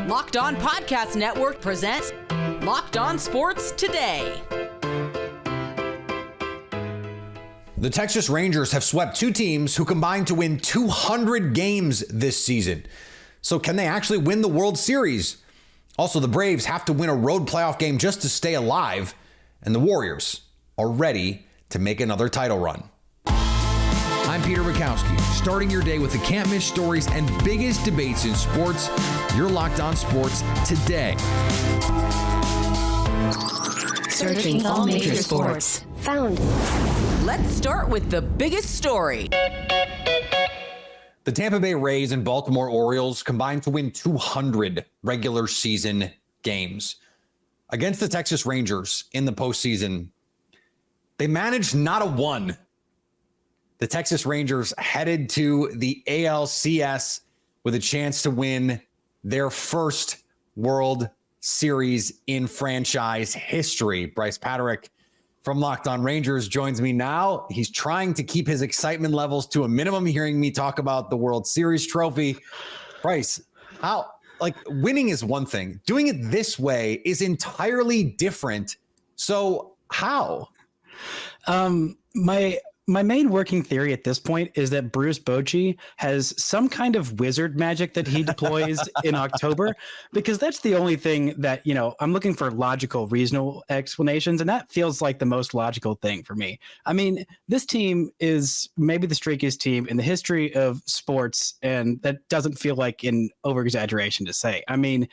Locked On Podcast Network presents Locked On Sports Today. The Texas Rangers have swept two teams who combined to win 200 games this season. So can they actually win the World Series? Also, the Braves have to win a road playoff game just to stay alive, and the Warriors are ready to make another title run. I'm Peter Bukowski, starting your day with the can't-miss stories and biggest debates in sports. You're Locked On Sports Today. Searching all major sports. Found. Let's start with the biggest story. The Tampa Bay Rays and Baltimore Orioles combined to win 200 regular season games. Against the Texas Rangers in the postseason, they managed not a one. The Texas Rangers headed to the ALCS with a chance to win their first World Series in franchise history. Bryce Patrick from Locked On Rangers joins me now. He's trying to keep his excitement levels to a minimum, hearing me talk about the World Series trophy. Bryce, winning is one thing. Doing it this way is entirely different. So how? My main working theory at this point is that Bruce Bochy has some kind of wizard magic that he deploys in October, because that's the only thing that, I'm looking for logical, reasonable explanations, and that feels like the most logical thing for me. I mean, this team is maybe the streakiest team in the history of sports, and that doesn't feel like an over-exaggeration to say. I mean,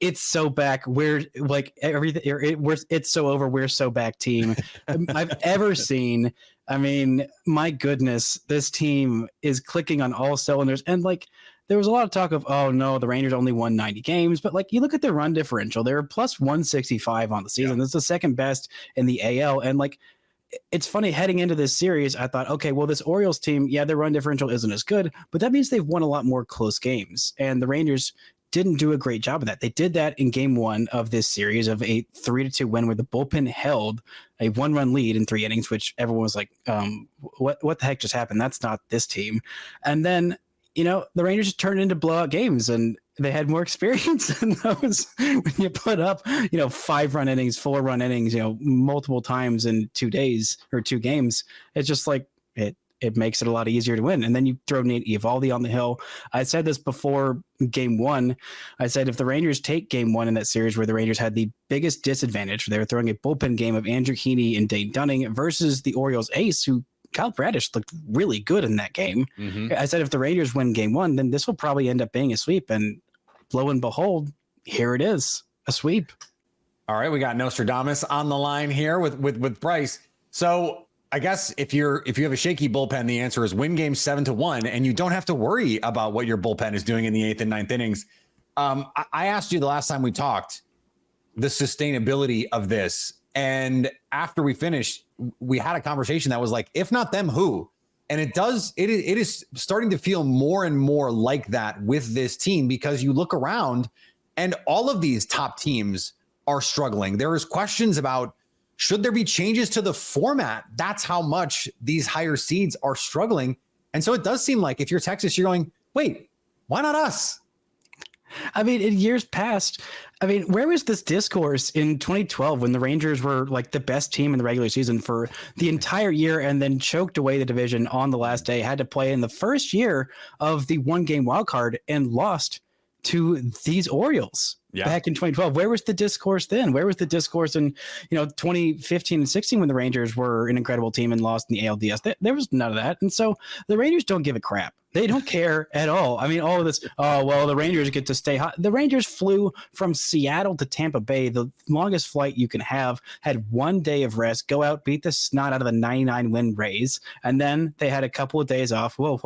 it's so back, we're like everything, it's so over, we're so back team I've ever seen. I mean, my goodness, this team is clicking on all cylinders. And there was a lot of talk of, oh no, the Rangers only won 90 games. But you look at their run differential, they're plus 165 on the season. That's the second best in the AL. And it's funny, heading into this series, I thought, okay, well, this Orioles team, their run differential isn't as good, but that means they've won a lot more close games. And the Rangers didn't do a great job of that. They did that in game one of this series of a 3-2 win where the bullpen held a 1-run lead in 3 innings, which everyone was like, what the heck just happened? That's not this team. And then, the Rangers turned into blowout games, and they had more experience in those. When you put up, 5-run innings, 4-run innings, multiple times in 2 days or 2 games, it's just it makes it a lot easier to win. And then you throw Nate Eovaldi on the hill. I said this before game one. I said if the Rangers take game one in that series where the Rangers had the biggest disadvantage, they were throwing a bullpen game of Andrew Heaney and Dane Dunning versus the Orioles ace, who Kyle Bradish looked really good in that game. Mm-hmm. I said if the Rangers win game one, then this will probably end up being a sweep. And lo and behold, here it is, a sweep. All right, we got Nostradamus on the line here with Bryce. So I guess if you have a shaky bullpen, the answer is win game 7-1, and you don't have to worry about what your bullpen is doing in the 8th and 9th innings. I asked you the last time we talked the sustainability of this, and after we finished, we had a conversation that was like, if not them, who? And it is starting to feel more and more like that with this team, because you look around and all of these top teams are struggling. There is questions about, should there be changes to the format? That's how much these higher seeds are struggling. And so it does seem like if you're Texas, you're going, wait, why not us? I mean, in years past, where was this discourse in 2012 when the Rangers were the best team in the regular season for the entire year and then choked away the division on the last day, had to play in the first year of the 1-game wild card and lost to these Orioles? Back in 2012, where was the discourse then? Where was the discourse in 2015 and 16 when the Rangers were an incredible team and lost in the ALDS? There was none of that. And so the Rangers don't give a crap. They don't care at all. I mean, all of this, oh, well, the Rangers get to stay hot. The Rangers flew from Seattle to Tampa Bay, the longest flight you can have, had 1 day of rest, go out, beat the snot out of the 99-win Rays, and then they had a couple of days off. Whoa,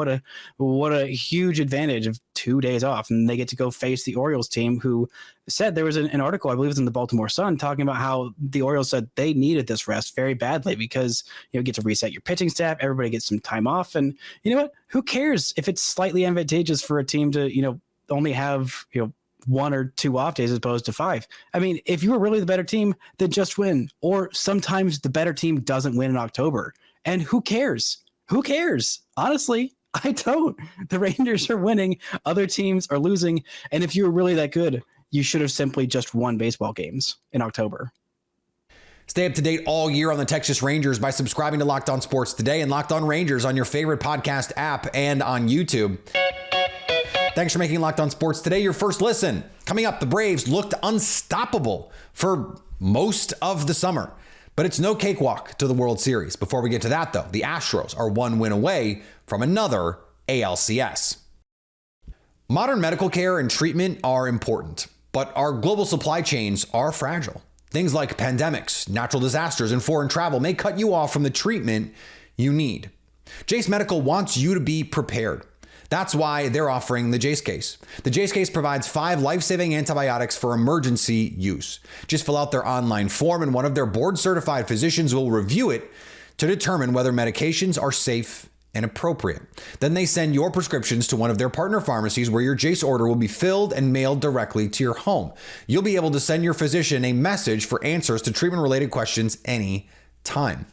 what a huge advantage of 2 days off. And they get to go face the Orioles team, who said, there was an article, I believe it was in the Baltimore Sun, talking about how the Orioles said they needed this rest very badly because you get to reset your pitching staff, everybody gets some time off, and you know what? Who cares if it's slightly advantageous for a team to only have 1 or 2 off days as opposed to 5? I mean, if you were really the better team, then just win. Or sometimes the better team doesn't win in October, and who cares? Who cares? Honestly, I don't. The Rangers are winning. Other teams are losing. And if you were really that good, you should have simply just won baseball games in October. Stay up to date all year on the Texas Rangers by subscribing to Locked On Sports Today and Locked On Rangers on your favorite podcast app and on YouTube. Thanks for making Locked On Sports Today your first listen. Coming up, the Braves looked unstoppable for most of the summer, but it's no cakewalk to the World Series. Before we get to that, though, the Astros are one win away from another ALCS. Modern medical care and treatment are important, but our global supply chains are fragile. Things like pandemics, natural disasters, and foreign travel may cut you off from the treatment you need. Jase Medical wants you to be prepared. That's why they're offering the Jase Case. The Jase Case provides 5 life-saving antibiotics for emergency use. Just fill out their online form and one of their board-certified physicians will review it to determine whether medications are safe and appropriate. Then they send your prescriptions to one of their partner pharmacies where your Jase order will be filled and mailed directly to your home. You'll be able to send your physician a message for answers to treatment-related questions anytime.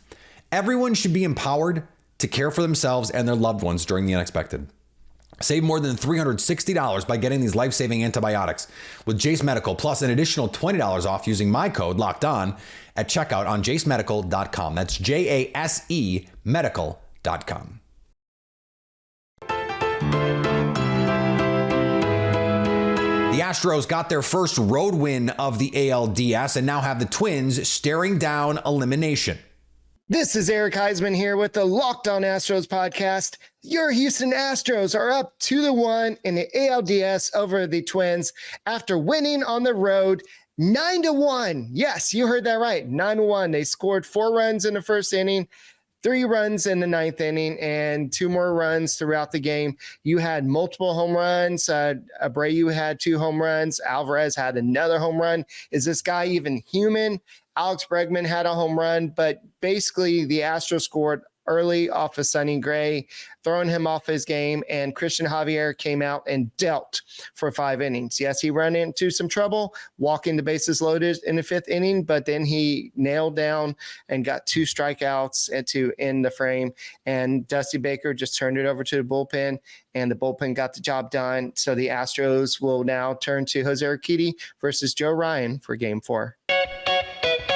Everyone should be empowered to care for themselves and their loved ones during the unexpected. Save more than $360 by getting these life-saving antibiotics with Jase Medical, plus an additional $20 off using my code LOCKEDON at checkout on jasemedical.com. That's JASE medical.com. The Astros got their first road win of the ALDS and now have the Twins staring down elimination. This is Eric Heisman here with the Locked On Astros podcast. Your Houston Astros are up 2-1 in the ALDS over the Twins after winning on the road 9-1. Yes, you heard that right. 9-1. They scored 4 runs in the first inning, 3 runs in the 9th inning, and 2 more runs throughout the game. You had multiple home runs. Abreu had 2 home runs. Alvarez had another home run. Is this guy even human? Alex Bregman had a home run, but basically the Astros scored early off of Sonny Gray, throwing him off his game, and Christian Javier came out and dealt for 5 innings. Yes, he ran into some trouble, walking the bases loaded in the 5th inning, but then he nailed down and got 2 strikeouts to end the frame, and Dusty Baker just turned it over to the bullpen, and the bullpen got the job done. So the Astros will now turn to Jose Urquidy versus Joe Ryan for Game 4.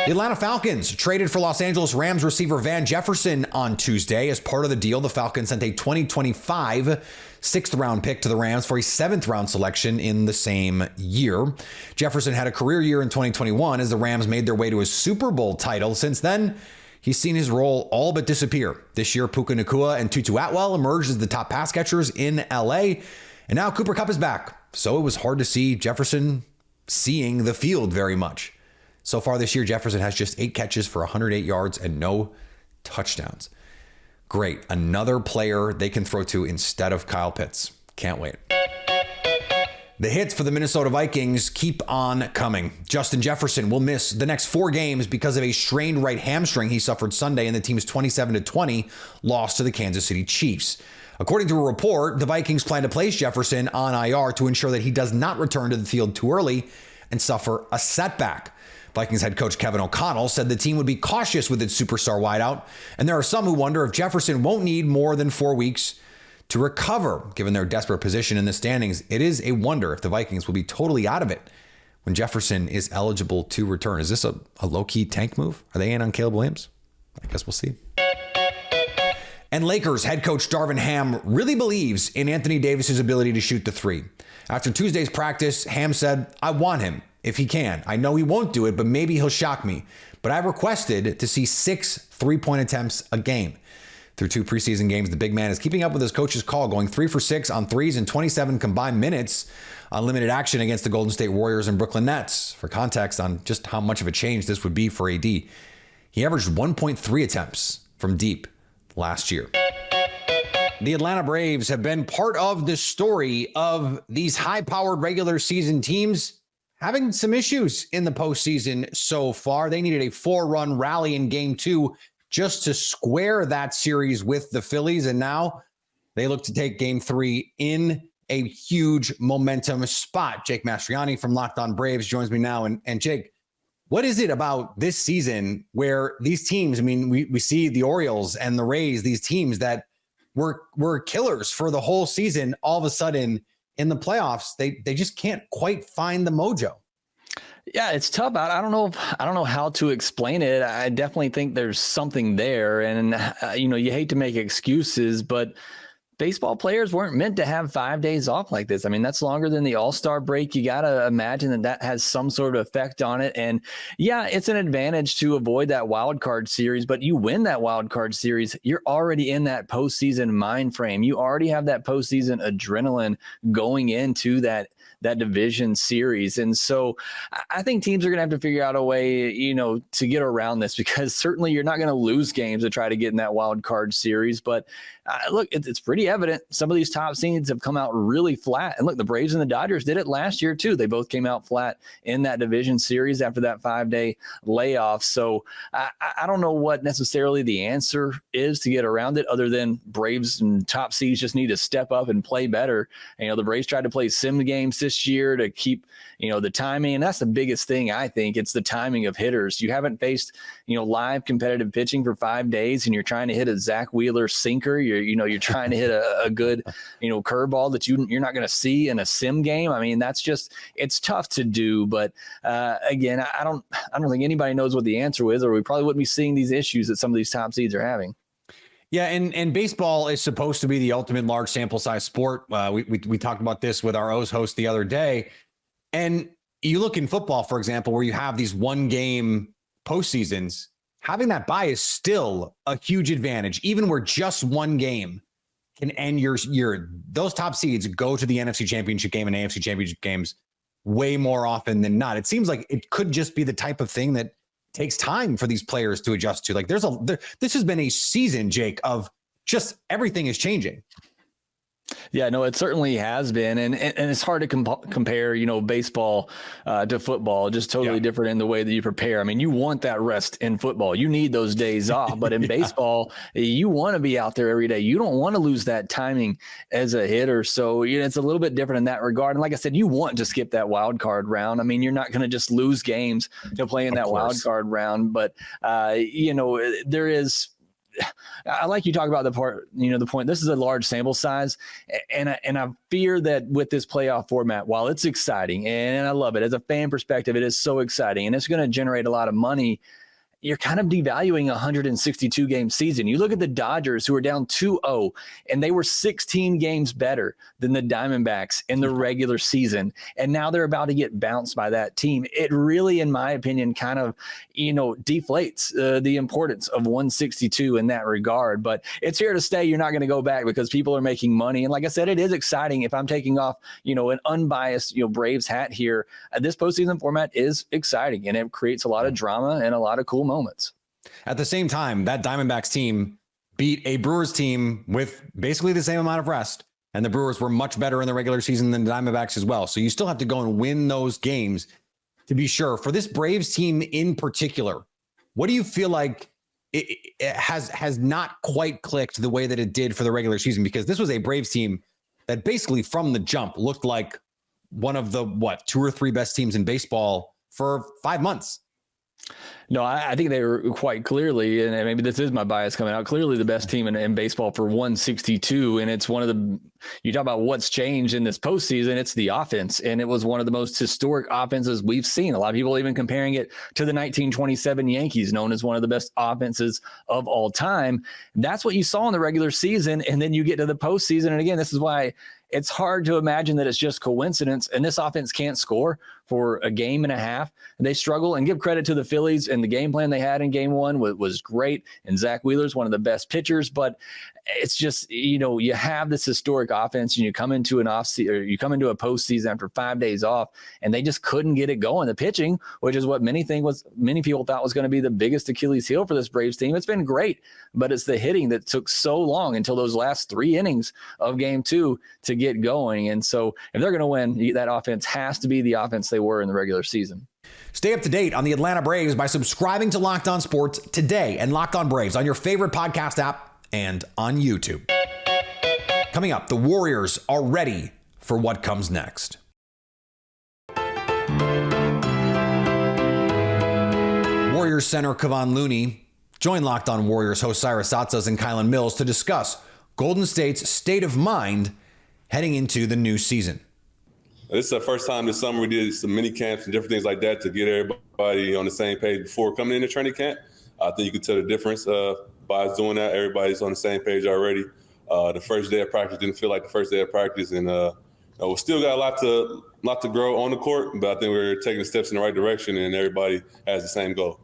The Atlanta Falcons traded for Los Angeles Rams receiver Van Jefferson on Tuesday. As part of the deal, the Falcons sent a 2025 6th-round pick to the Rams for a 7th-round selection in the same year. Jefferson had a career year in 2021 as the Rams made their way to a Super Bowl title. Since then, he's seen his role all but disappear. This year, Puka Nacua and Tutu Atwell emerged as the top pass catchers in LA, and now Cooper Kupp is back. So it was hard to see Jefferson seeing the field very much. So far this year, Jefferson has just 8 catches for 108 yards and no touchdowns. Great. Another player they can throw to instead of Kyle Pitts. Can't wait. The hits for the Minnesota Vikings keep on coming. Justin Jefferson will miss the next 4 games because of a strained right hamstring he suffered Sunday in the team's 27-20 loss to the Kansas City Chiefs. According to a report, the Vikings plan to place Jefferson on IR to ensure that he does not return to the field too early and suffer a setback. Vikings head coach Kevin O'Connell said the team would be cautious with its superstar wideout, and there are some who wonder if Jefferson won't need more than 4 weeks to recover. Given their desperate position in the standings, it is a wonder if the Vikings will be totally out of it when Jefferson is eligible to return. Is this a low-key tank move? Are they in on Caleb Williams? I guess we'll see. And Lakers head coach Marvin Hamm really believes in Anthony Davis's ability to shoot the 3. After Tuesday's practice, Hamm said, "I want him if he can. I know he won't do it, but maybe he'll shock me. But I've requested to see 6 3-point attempts a game." Through 2 preseason games, the big man is keeping up with his coach's call, going 3 for 6 on 3s and 27 combined minutes on limited action against the Golden State Warriors and Brooklyn Nets. For context on just how much of a change this would be for AD, he averaged 1.3 attempts from deep last year. The Atlanta Braves have been part of the story of these high-powered regular season teams having some issues in the postseason so far. They needed a 4-run rally in Game 2 just to square that series with the Phillies, and now they look to take Game 3 in a huge momentum spot. Jake Mastriani from Locked On Braves joins me now. And Jake, what is it about this season where these teams, I mean, we see the Orioles and the Rays, these teams that were killers for the whole season, all of a sudden in the playoffs, they just can't quite find the mojo. Yeah, it's tough. I don't know how to explain it. I definitely think there's something there, and you hate to make excuses, but baseball players weren't meant to have 5 days off like this. I mean, that's longer than the All-Star break. You got to imagine that has some sort of effect on it. And yeah, it's an advantage to avoid that wild card series, but you win that wild card series, you're already in that postseason mind frame. You already have that postseason adrenaline going into that division series. And so I think teams are going to have to figure out a way, to get around this, because certainly you're not going to lose games to try to get in that wild card series. But look, it's pretty evident. Some of these top seeds have come out really flat. And look, the Braves and the Dodgers did it last year too. They both came out flat in that division series after that 5-day layoff. So I don't know what necessarily the answer is to get around it, other than Braves and top seeds just need to step up and play better. The Braves tried to play sim games this year to keep, the timing. And that's the biggest thing. I think it's the timing of hitters. You haven't faced, live competitive pitching for 5 days, and you're trying to hit a Zach Wheeler sinker. You're trying to hit a good, curveball that you're not going to see in a sim game. I mean, it's tough to do. But again, I don't think anybody knows what the answer is, or we probably wouldn't be seeing these issues that some of these top seeds are having. Yeah, and baseball is supposed to be the ultimate large sample size sport. We talked about this with our O's host the other day. And you look in football, for example, where you have these 1-game postseasons, having that bye is still a huge advantage, even where just 1 game can end those top seeds go to the NFC Championship game and AFC Championship games way more often than not. It seems like it could just be the type of thing that takes time for these players to adjust to. Like this has been a season, Jake, of just everything is changing. Yeah, no, it certainly has been. And it's hard to compare, baseball to football, just totally different in the way that you prepare. I mean, you want that rest in football. You need those days off. But in baseball, you want to be out there every day. You don't want to lose that timing as a hitter. So it's a little bit different in that regard. And like I said, you want to skip that wild card round. I mean, you're not going to just lose games to play in that wild card round. But, there is – I like you talk about the point. This is a large sample size, and I fear that with this playoff format, while it's exciting and I love it as a fan perspective, it is so exciting and it's going to generate a lot of money. You're kind of devaluing a 162-game season. You look at the Dodgers, who are down 2-0, and they were 16 games better than the Diamondbacks in the regular season, and now they're about to get bounced by that team. It really, in my opinion, kind of, deflates the importance of 162 in that regard. But it's here to stay. You're not going to go back because people are making money. And like I said, it is exciting. If I'm taking off, an unbiased, Braves hat here, this postseason format is exciting, and it creates a lot of drama and a lot of cool moments. At the same time, that Diamondbacks team beat a Brewers team with basically the same amount of rest, and the Brewers were much better in the regular season than the Diamondbacks as well. So you still have to go and win those games to be sure. For this Braves team in particular, what do you feel like it has not quite clicked the way that it did for the regular season? Because this was a Braves team that basically from the jump looked like one of the 2 or 3 best teams in baseball for 5 months. No, I think they were quite clearly, and maybe this is my bias coming out, clearly the best team in baseball for 162. And it's you talk about what's changed in this postseason, it's the offense. And it was one of the most historic offenses we've seen. A lot of people even comparing it to the 1927 Yankees, known as one of the best offenses of all time. That's what you saw in the regular season. And then you get to the postseason. And again, this is why it's hard to imagine that it's just coincidence. And this offense can't score for a game and a half. And they struggle, and give credit to the Phillies, and the game plan they had in game 1 was great. And Zach Wheeler's one of the best pitchers, but it's just, you have this historic offense, and you come into a postseason after 5 days off, and they just couldn't get it going. The pitching, which is what many people thought was going to be the biggest Achilles heel for this Braves team, it's been great, but it's the hitting that took so long until those last 3 innings of game 2 to get going. And so if they're going to win, that offense has to be the offense they were in the regular season. Stay up to date on the Atlanta Braves by subscribing to Locked On Sports today and Locked On Braves on your favorite podcast app and on YouTube. Coming up, the Warriors are ready for what comes next. Warriors center Kevon Looney joined Locked On Warriors host Cyrus Satsas and Kylan Mills to discuss Golden State's state of mind heading into the new season. This is the first time this summer we did some mini camps and different things like that to get everybody on the same page before coming into training camp. I think you can tell the difference by us doing that. Everybody's on the same page already. The first day of practice didn't feel like the first day of practice, and we still got a lot to grow on the court, but I think we're taking the steps in the right direction, and everybody has the same goal.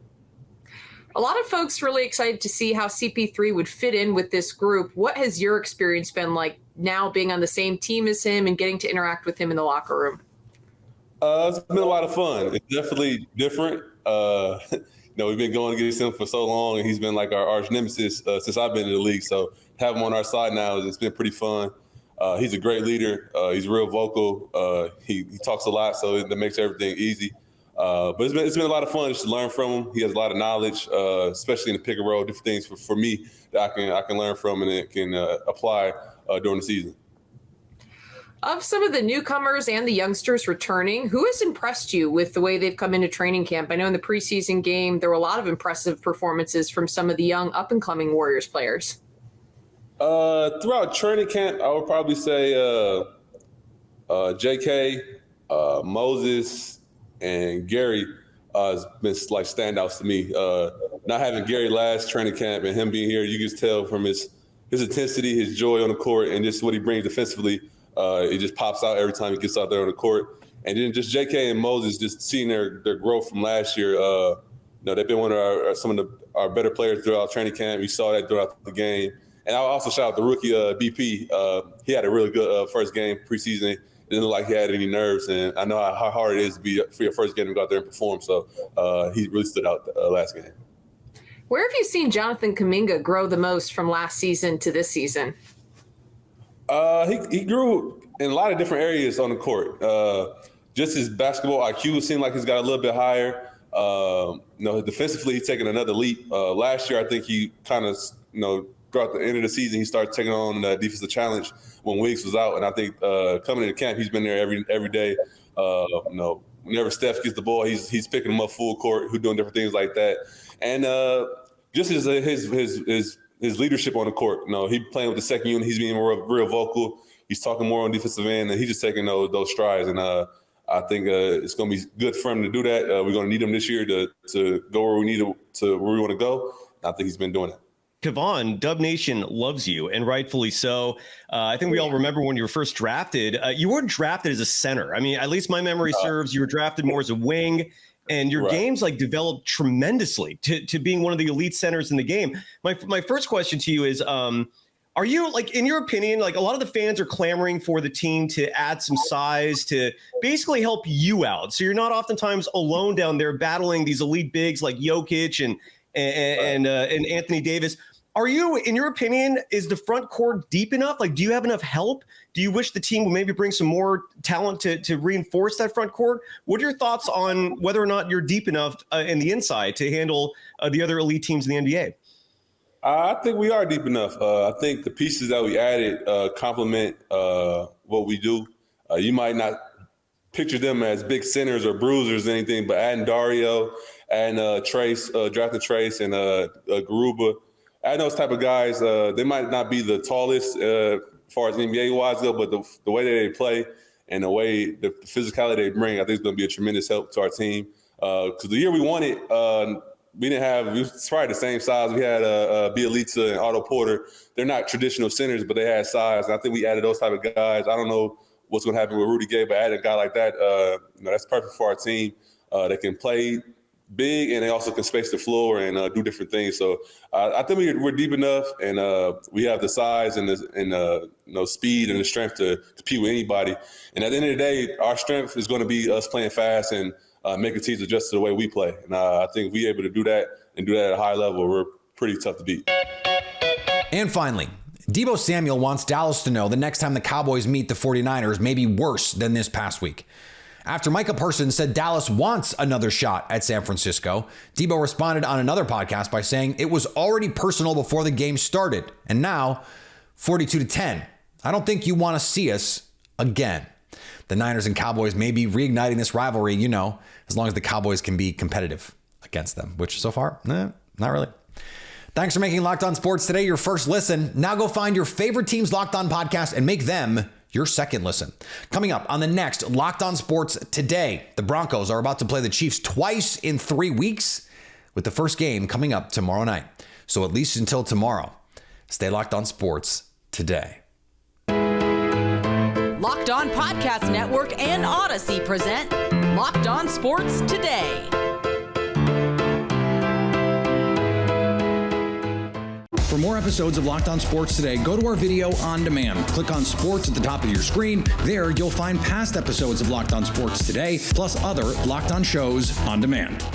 A lot of folks really excited to see how CP3 would fit in with this group. What has your experience been like now being on the same team as him and getting to interact with him in the locker room? It's been a lot of fun. It's definitely different. We've been going against him for so long, and he's been like our arch nemesis since I've been in the league. So to have him on our side now, it's been pretty fun. He's a great leader. He's real vocal. He talks a lot, so that makes everything easy. But it's been a lot of fun just to learn from him. He has a lot of knowledge, especially in the pick and roll, different things for me that I can learn from and can apply during the season. Of some of the newcomers and the youngsters returning, who has impressed you with the way they've come into training camp? I know in the preseason game, there were a lot of impressive performances from some of the young up-and-coming Warriors players. Throughout training camp, I would probably say JK, Moses, and Gary has been like standouts to me. Not having Gary last training camp and him being here, you can just tell from his intensity, his joy on the court, and just what he brings defensively. It just pops out every time he gets out there on the court. And then just JK and Moses, just seeing their growth from last year. They've been one of some of our better players throughout training camp. You saw that throughout the game. And I'll also shout out the rookie BP. He had a really good first game preseason. It didn't look like he had any nerves, and I know how hard it is to be for your first game to go out there and perform. So he really stood out last game. Where have you seen Jonathan Kuminga grow the most from last season to this season? He grew in a lot of different areas on the court. Just his basketball IQ seemed like he's got a little bit higher. Defensively, he's taking another leap. Last year, I think he kind of, throughout the end of the season, he started taking on the defensive challenge when Wiggs was out. And I think coming into camp, he's been there every day. Whenever Steph gets the ball, he's picking him up full court, who's doing different things like that. And just his leadership on the court. He playing with the second unit. He's being real vocal. He's talking more on defensive end, and he's just taking those strides. And I think it's going to be good for him to do that. We're going to need him this year to go where we need to where we want to go. I think he's been doing it. Kevon, Dub Nation loves you, and rightfully so. I think we all remember when you were first drafted. You weren't drafted as a center. I mean, at least my memory serves, you were drafted more as a wing. And your game's developed tremendously to being one of the elite centers in the game. My first question to you is, are you, in your opinion, a lot of the fans are clamoring for the team to add some size to basically help you out, so you're not oftentimes alone down there battling these elite bigs like Jokic and Anthony Davis. Are you, in your opinion, is the front court deep enough? Do you have enough help? Do you wish the team would maybe bring some more talent to reinforce that front court? What are your thoughts on whether or not you're deep enough in the inside to handle the other elite teams in the NBA? I think we are deep enough. I think the pieces that we added complement what we do. You might not picture them as big centers or bruisers or anything, but adding Dario, adding Trace, drafting Trace and Garuba, adding those type of guys, they might not be the tallest as far as NBA-wise go, but the way that they play and the way the physicality they bring, I think is going to be a tremendous help to our team. Because the year we won it, we was probably the same size. We had Bielitsa and Otto Porter. They're not traditional centers, but they had size. And I think we added those type of guys. I don't know what's going to happen with Rudy Gay, but adding a guy like that, that's perfect for our team. They can play big, and they also can space the floor and do different things. So I think we're deep enough, and we have the size and the speed and the strength to compete with anybody. And at the end of the day, our strength is going to be us playing fast and making teams adjust to the way we play. And I think if we're able to do that and do that at a high level, we're pretty tough to beat. And finally, Deebo Samuel wants Dallas to know the next time the Cowboys meet the 49ers may be worse than this past week. After Micah Parsons said Dallas wants another shot at San Francisco, Deebo responded on another podcast by saying it was already personal before the game started, and now 42-10. I don't think you want to see us again. The Niners and Cowboys may be reigniting this rivalry, as long as the Cowboys can be competitive against them, which so far, not really. Thanks for making Locked On Sports Today your first listen. Now go find your favorite team's Locked On podcast and make them your second listen. Coming up on the next Locked On Sports Today, the Broncos are about to play the Chiefs twice in 3 weeks, with the first game coming up tomorrow night. So at least until tomorrow, stay Locked On Sports Today. Locked On Podcast Network and Odyssey present Locked On Sports Today. For more episodes of Locked On Sports Today, go to our video on demand. Click on Sports at the top of your screen. There, you'll find past episodes of Locked On Sports Today, plus other Locked On shows on demand.